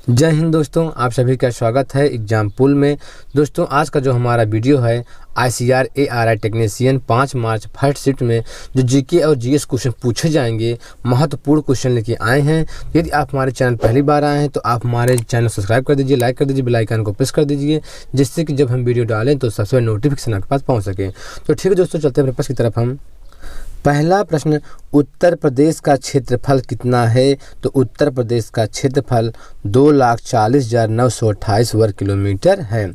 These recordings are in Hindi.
जय हिंद दोस्तों, आप सभी का स्वागत है एग्जाम पूल में। दोस्तों, आज का जो हमारा वीडियो है ICAR ARI technician 5 March first shift में जो जीके और जीएस क्वेश्चन पूछे जाएंगे, महत्वपूर्ण क्वेश्चन लेके आए हैं। यदि आप हमारे चैनल पहली बार आए हैं तो आप हमारे चैनल सब्सक्राइब कर दीजिए, लाइक कर दीजिए, बेल आइकन को प्रेस कर दीजिए, जिससे कि जब हम वीडियो डालें तो सबसे पहले नोटिफिकेशन आपके पास पहुँच सके। तो ठीक है दोस्तों, चलते हैं पेपर की तरफ। हम पहला प्रश्न, उत्तर प्रदेश का क्षेत्रफल कितना है? तो उत्तर प्रदेश का क्षेत्रफल 2,40,928 वर्ग किलोमीटर है।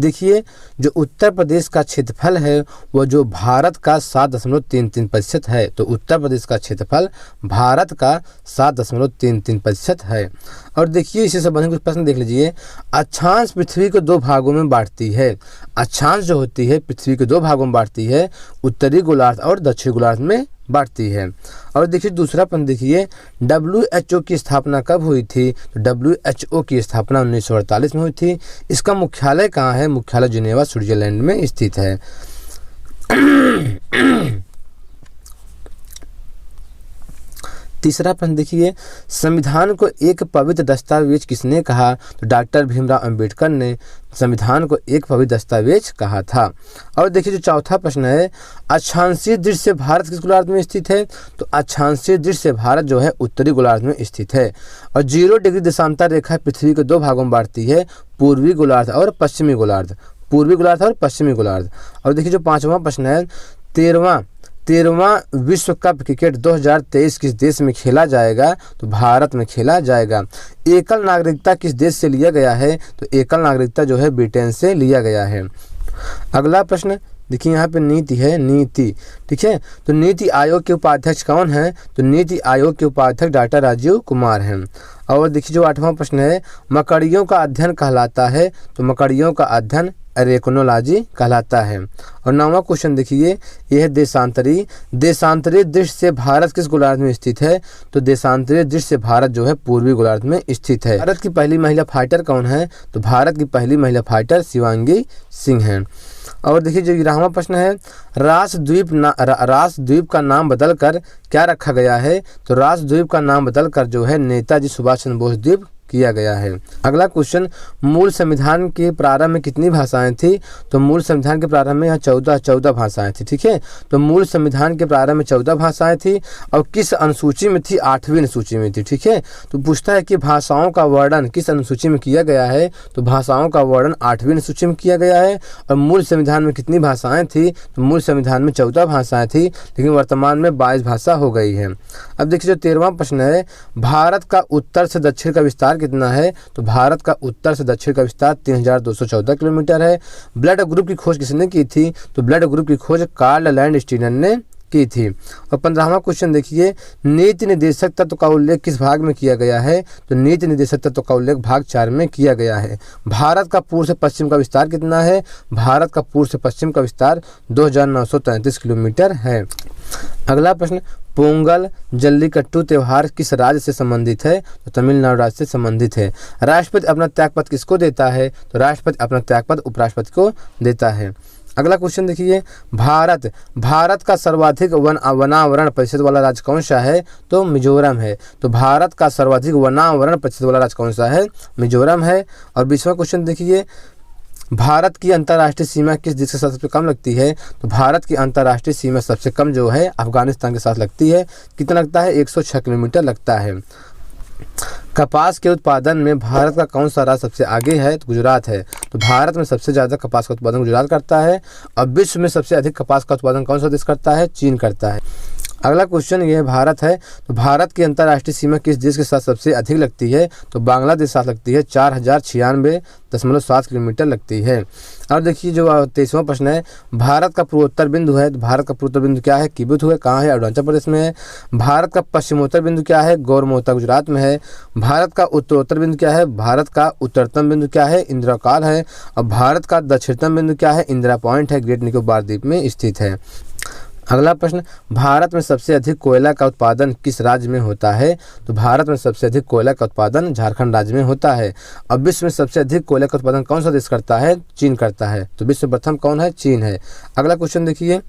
देखिए, जो उत्तर प्रदेश का क्षेत्रफल है वो जो भारत का 7.33% है। तो उत्तर प्रदेश का क्षेत्रफल भारत का 7.33% है। और देखिए, इससे संबंधित कुछ प्रश्न देख लीजिए। अक्षांश पृथ्वी को 2 भागों में बांटती है। अक्षांश जो होती है पृथ्वी के 2 भागों में बांटती है, उत्तरी गोलार्ध और दक्षिणी गोलार्ध में बांटती है। और देखिए दूसरा प्रश्न देखिए, WHO की स्थापना कब हुई थी? तो WHO की स्थापना 1948 में हुई थी। इसका मुख्यालय कहाँ है? मुख्यालय जिनेवा स्विट्जरलैंड में स्थित है। तीसरा प्रश्न देखिए, संविधान को एक पवित्र दस्तावेज किसने कहा? तो डॉक्टर भीमराव अंबेडकर ने संविधान को एक पवित्र दस्तावेज कहा था। और देखिए जो चौथा प्रश्न है, अक्षांशीय दृष्टि से भारत किस गोलार्ध में स्थित है? तो अक्षांशीय दृष्टि से भारत जो है उत्तरी गोलार्ध में स्थित है। और 0 डिग्री देशांतर रेखा पृथ्वी के 2 भागों में बांटती है, पूर्वी गोलार्ध और पश्चिमी गोलार्ध। पूर्वी गोलार्ध और पश्चिमी गोलार्ध। और देखिए जो 5वां प्रश्न है, 13वां विश्व कप क्रिकेट 2023 किस देश में खेला जाएगा? तो भारत में खेला जाएगा। एकल नागरिकता किस देश से लिया गया है? तो एकल नागरिकता जो है ब्रिटेन से लिया गया है। अगला प्रश्न देखिए, यहाँ पे नीति है, नीति, ठीक है। तो नीति आयोग के उपाध्यक्ष कौन है? तो नीति आयोग के उपाध्यक्ष डॉक्टर राजीव कुमार हैं। और देखिए जो 8वां प्रश्न है, मकड़ियों का अध्ययन कहलाता है? तो मकड़ियों का अध्ययन एरेक्नोलॉजी कहलाता है। और 9वां क्वेश्चन देखिए, यह है देशांतरी दृष्टि से भारत किस गोलार्ध में स्थित है? तो देशांतरी दृष्टि से भारत जो है पूर्वी गोलार्ध में स्थित है। भारत की पहली महिला फाइटर कौन है? तो भारत की पहली महिला फाइटर शिवांगी सिंह हैं। और देखिए जो 11वां प्रश्न है, राष्ट्रद्वीप का नाम बदलकर क्या रखा गया है? तो राष्ट्रद्वीप का नाम बदलकर जो है नेताजी सुभाष चंद्र बोस द्वीप किया गया है। अगला क्वेश्चन, मूल संविधान के प्रारंभ में कितनी भाषाएं थी? तो मूल संविधान के प्रारंभ में यहाँ 14 भाषाएं थी, ठीक है। तो मूल संविधान के प्रारंभ में 14 भाषाएं थी। और किस अनुसूची में थी? 8वीं अनुसूची में थी, ठीक है। तो पूछता है कि भाषाओं का वर्णन किस अनुसूची में किया गया है? तो भाषाओं का वर्णन 8वीं अनुसूची में किया गया है। और मूल संविधान में कितनी भाषाएं थी? तो मूल संविधान में 14 भाषाएं थी, लेकिन वर्तमान में 22 भाषा हो गई है। अब देखिए जो 13वां प्रश्न है, भारत का उत्तर से दक्षिण का विस्तार कितना है? तो भारत का उत्तर से दक्षिण का विस्तार 3214 किलोमीटर है। ब्लड ग्रुप की खोज किसने की थी? तो ब्लड ग्रुप की खोज कार्ल लैंडस्टीनर ने की थी। और 15वां क्वेश्चन देखिए, नीति निर्देशक तत्व का उल्लेख किस भाग में किया गया है? तो नीति निर्देशक तत्व का उल्लेख भाग 4 में किया गया है। भारत का पूर्व से पश्चिम का विस्तार कितना है? भारत का पूर्व से पश्चिम का विस्तार 2933 किलोमीटर है। अगला प्रश्न, पोंगल जल्लीकट्टू त्योहार किस राज्य से संबंधित है? तो तमिलनाडु राज्य से संबंधित है। राष्ट्रपति अपना त्यागपत्र किसको देता है? तो राष्ट्रपति अपना त्यागपत्र उपराष्ट्रपति को देता है। अगला क्वेश्चन देखिए, भारत का सर्वाधिक वनावरण प्रतिशत वाला राज्य कौन सा है? तो मिजोरम है। तो भारत का सर्वाधिक वनावरण प्रतिशत वाला राज्य कौन सा है? मिजोरम है। और 20वां क्वेश्चन देखिए, भारत की अंतर्राष्ट्रीय सीमा किस देश के साथ सबसे कम लगती है? तो भारत की अंतर्राष्ट्रीय सीमा सबसे कम जो है अफगानिस्तान के साथ लगती है। कितना लगता है? 106 किलोमीटर लगता है। कपास के उत्पादन में भारत का कौन सा राज्य सबसे आगे है? तो गुजरात है। तो भारत में सबसे ज़्यादा कपास का उत्पादन गुजरात करता है। और विश्व में सबसे अधिक कपास का उत्पादन कौन सा देश करता है? चीन करता है। अगला क्वेश्चन ये भारत है। तो भारत की अंतर्राष्ट्रीय सीमा किस देश के साथ सबसे अधिक लगती है? तो बांग्लादेश साथ लगती है, 4096.7 किलोमीटर लगती है। और देखिए जो 23वां प्रश्न है, भारत का पूर्वोत्तर बिंदु है। तो भारत का पूर्वोत्तर बिंदु क्या है? किबुत हुए, कहाँ है? अरुणाचल प्रदेश में है। भारत का पश्चिमोत्तर बिंदु क्या है? गौरमोहता गुजरात में है। भारत का उत्तरोत्तर बिंदु क्या है? भारत का उत्तरतम बिंदु क्या है? इंदिरा है। और भारत का दक्षिणतम बिंदु क्या है? इंदिरा पॉइंट है, ग्रेट निकोबार द्वीप में स्थित है। अगला प्रश्न, भारत में सबसे अधिक कोयला का उत्पादन किस राज्य में होता है? तो भारत में सबसे अधिक कोयला का उत्पादन झारखंड राज्य में होता है। अब विश्व में सबसे अधिक कोयला का उत्पादन कौन सा देश करता है? चीन करता है। तो विश्व प्रथम कौन है? चीन है। अगला क्वेश्चन देखिए,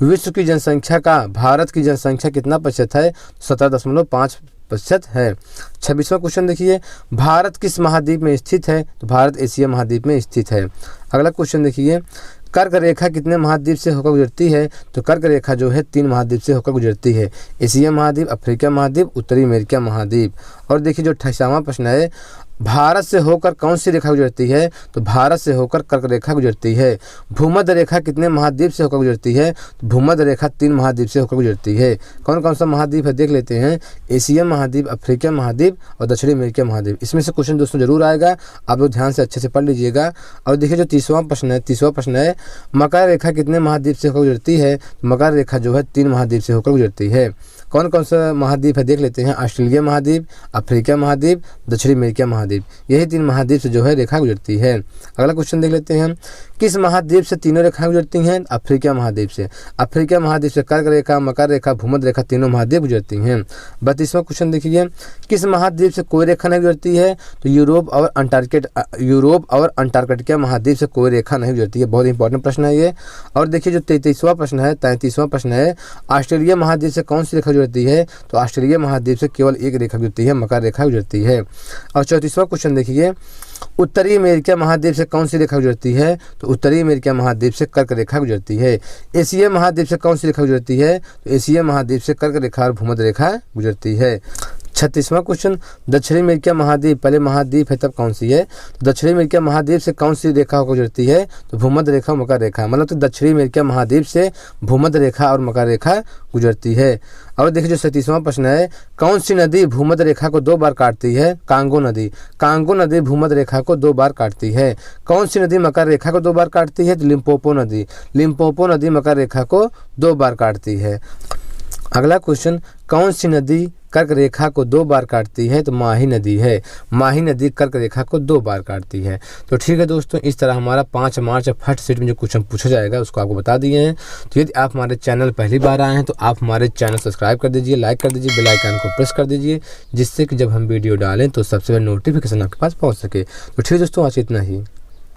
विश्व की जनसंख्या का भारत की जनसंख्या कितना प्रतिशत है? 17.5 7% है। 26वां क्वेश्चन देखिए, भारत किस महाद्वीप में स्थित है? तो भारत एशिया महाद्वीप में स्थित है। अगला क्वेश्चन देखिए, कर्क रेखा कितने महाद्वीप से होकर गुजरती है? तो कर्क रेखा जो है 3 महाद्वीप से होकर गुजरती है, एशिया महाद्वीप, अफ्रीका महाद्वीप, उत्तरी अमेरिका महाद्वीप। और देखिए जो 28वां प्रश्न है, भारत से होकर कौन सी रेखा गुजरती है? तो भारत से होकर कर्क रेखा गुजरती है। भूमध्य रेखा कितने महाद्वीप से होकर गुजरती है? तो भूमध्य रेखा 3 महाद्वीप से होकर गुजरती है। कौन कौन सा महाद्वीप है देख लेते हैं, एशिया महाद्वीप, अफ्रीका महाद्वीप और दक्षिणी अमेरिका महाद्वीप। इसमें से क्वेश्चन दोस्तों जरूर आएगा, आप लोग ध्यान से अच्छे से पढ़ लीजिएगा। और देखिए जो 30वां प्रश्न है, मकर रेखा कितने महाद्वीप से होकर गुजरती है? तो मकर रेखा जो है 3 महाद्वीप से होकर गुजरती है। कौन कौन सा महाद्वीप है देख लेते हैं, ऑस्ट्रेलिया महाद्वीप, अफ्रीका महाद्वीप, दक्षिणी अमेरिका महाद्वीप। यही 3 महाद्वीप से जो है रेखा गुजरती है। अगला क्वेश्चन देख लेते हैं, किस महाद्वीप से तीनों रेखाएं गुजरती हैं? अफ्रीका महाद्वीप से। अफ्रीका महाद्वीप से कर्क रेखा, मकर रेखा, भूमध्य रेखा तीनों महाद्वीप गुजरती हैं। 32वां क्वेश्चन देखिए, किस महाद्वीप से कोई रेखा नहीं गुजरती है? तो यूरोप और अंटार्कटिका महाद्वीप से कोई रेखा नहीं गुजरती है। बहुत इंपॉर्टेंट प्रश्न है ये। और देखिए जो 33वां प्रश्न है, ऑस्ट्रेलिया महाद्वीप से कौन सी रेखा गुजरती है? तो ऑस्ट्रेलिया महाद्वीप से केवल एक रेखा गुजरती है, मकर रेखा गुजरती है। और 34वां क्वेश्चन देखिए, उत्तरी अमेरिका महाद्वीप से कौन सी रेखा गुजरती है? तो उत्तरी अमेरिका महाद्वीप से कर्क रेखा गुजरती है। एशिया महाद्वीप से कौन सी रेखा गुजरती है? तो एशिया महाद्वीप से कर्क रेखा और भूमध्य रेखा गुजरती है। 36वां क्वेश्चन, दक्षिणी अमेरिका महाद्वीप पहले महाद्वीप है तब कौन सी है? तो दक्षिणी अमेरिका महाद्वीप से कौन सी रेखा गुजरती है? तो भूमध्य रेखा, मकर रेखा। मतलब तो दक्षिणी अमेरिका महाद्वीप से भूमध्य रेखा और मकर रेखा गुजरती है। और देखिए जो 37वां प्रश्न है, कौन सी नदी भूमध्य रेखा को 2 बार काटती है? कांगो नदी। कांगो नदी भूमध्य रेखा को 2 बार काटती है। कौन सी नदी मकर रेखा को 2 बार काटती है? तो लिम्पोपो नदी। लिम्पोपो नदी मकर रेखा को 2 बार काटती है। अगला क्वेश्चन, कौन सी नदी कर्क रेखा को 2 बार काटती है? तो माही नदी है। माही नदी कर्क रेखा को 2 बार काटती है। तो ठीक है दोस्तों, इस तरह हमारा 5 मार्च फर्स्ट सेट में जो क्वेश्चन पूछा जाएगा उसको आपको बता दिए हैं। तो यदि आप हमारे चैनल पहली बार आए हैं तो आप हमारे चैनल सब्सक्राइब कर दीजिए, लाइक कर दीजिए, बेल आइकन को प्रेस कर दीजिए, जिससे कि जब हम वीडियो डालें तो सबसे पहले नोटिफिकेशन आपके पास पहुँच सके। तो ठीक है दोस्तों, आज इतना ही।